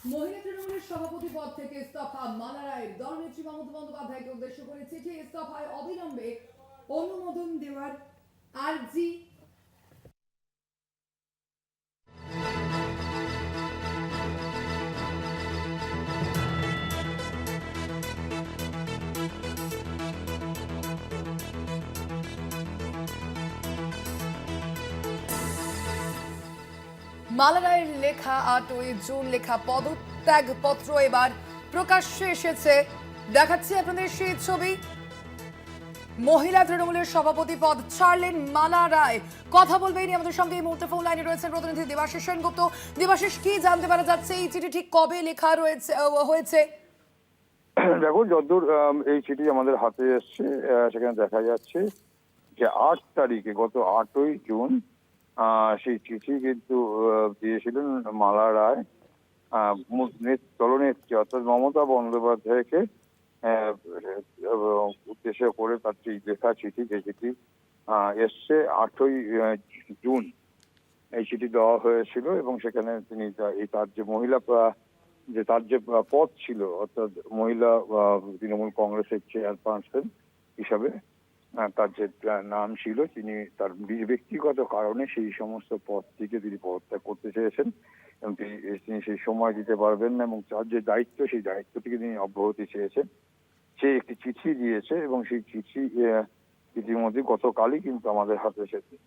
মহিলা তৃণমূলের সভাপতি পদ থেকে ইস্তফা মালা রায়ের। দলনেত্রী মমতা বন্দ্যোপাধ্যায়কে উদ্দেশ্য করে চিঠি, ইস্তফায় অবিলম্বে অনুমোদন দেওয়ার আর্জি। মালা রায়ের লেখা 8ই জুন লেখা পদত্যাগপত্র এবার প্রকাশ্যে এসেছে। দেখাচ্ছি আপনাদের সেই ছবি। মহিলা তৃণমূলের সভাপতি পদ ছাড়লেন মালা রায়। কথা বলবেন আমাদের সঙ্গে এই মুহূর্তে ফোন লাইনে রয়েছেন প্রতিনিধি দেবাশিস সেনগুপ্ত। দেবাশিস, কি জানতে পারা যাচ্ছে, এই চিঠি ঠিক কবে লেখা হয়েছে? দেখো, যতদূর এই চিঠি আমাদের হাতে এসছে, সেখানে দেখা যাচ্ছে যে 8 তারিখে, গত 8ই জুন সেই চিঠি কিন্তু দিয়েছিলেন মালা রায় দলনেত্রী অর্থাৎ মমতা বন্দ্যোপাধ্যায়কে উদ্দেশ্য করে। তার লেখা চিঠি, যে চিঠি এসছে 8ই জুন, এই চিঠি দেওয়া হয়েছিল। এবং সেখানে তিনি তার যে পদ ছিল, অর্থাৎ মহিলা তৃণমূল কংগ্রেসের চেয়ারপারসন হিসাবে তার যে নাম ছিল, তিনি তার ব্যক্তিগত কারণে সেই সমস্ত পদ থেকে তিনি পদত্যাগ করতে চেয়েছেন এবং তিনি সেই সময় দিতে পারবেন না, এবং তার যে দায়িত্ব, সেই দায়িত্ব থেকে তিনি অব্যাহতি চেয়েছেন। সে একটি চিঠি দিয়েছে এবং সেই চিঠি ইতিমধ্যে গতকালই কিন্তু আমাদের হাতে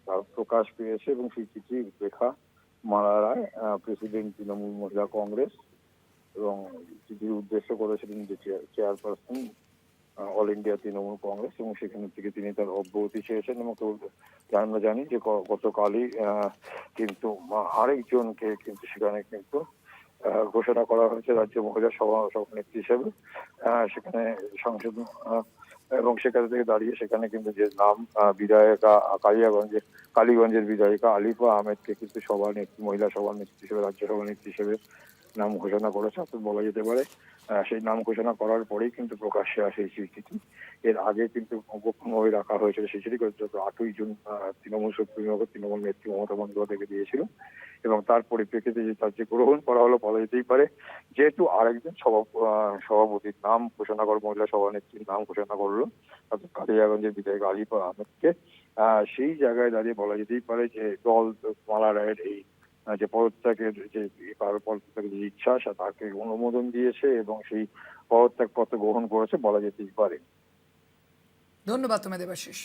তার প্রকাশ পেয়েছে। এবং সেই চিঠি লেখা মালা রায়, প্রেসিডেন্ট তৃণমূল মহিলা কংগ্রেস, এবং চিঠির উদ্দেশ্য করেছিলেন যে chairperson all India Trinamool Congress, এবং সেখান থেকে তিনি তার অব্যাহতি চেয়েছেন। এবং আমরা জানি যে গতকালই কিন্তু আরেকজনকে কিন্তু সেখানে কিন্তু ঘোষণা করা হয়েছে রাজ্য মহিলা সভানেত্রী হিসেবে। সেখানে সংসদ এবং সেখান থেকে দাঁড়িয়ে সেখানে কিন্তু যে নাম বিধায়িকা কালীগঞ্জের বিধায়িকা আলিফা আহমেদকে কিন্তু মহিলা সভানেত্রী হিসেবে, রাজ্য সভানেত্রী হিসেবে নাম ঘোষণা করেছে। অর্থাৎ বলা যেতে পারে সেই নাম ঘোষণা করার পরেই কিন্তু প্রকাশ্যে আসে এই চিঠি। এর আগে কিন্তু গোপনভাবে রাখা হয়েছিল সেই চিঠি, যত 8ই জুন তৃণমূল সুপ্রিমো তৃণমূল নেত্রী মমতা বন্দ্যোপাধ্যায়কে দিয়েছিল। এবং তার পরিপ্রেক্ষিতে যে তার যে গ্রহণ করা হলো, বলা যেতেই পারে, যেহেতু আরেকজন সভাপতির নাম ঘোষণা করল, মহিলা সভানেত্রীর নাম ঘোষণা করলো অর্থাৎ কালিয়াগঞ্জের বিধায়ক আলিফা আহমেদকে, সেই জায়গায় দাঁড়িয়ে বলা যেতেই পারে যে দল মালা রায়ের এই যে পদত্যাগের যে ইচ্ছা, তাকে অনুমোদন দিয়েছে এবং সেই পদত্যাগ পত্র গ্রহণ করেছে বলা যেতেই পারে। ধন্যবাদ তোমায় দেবাশিস।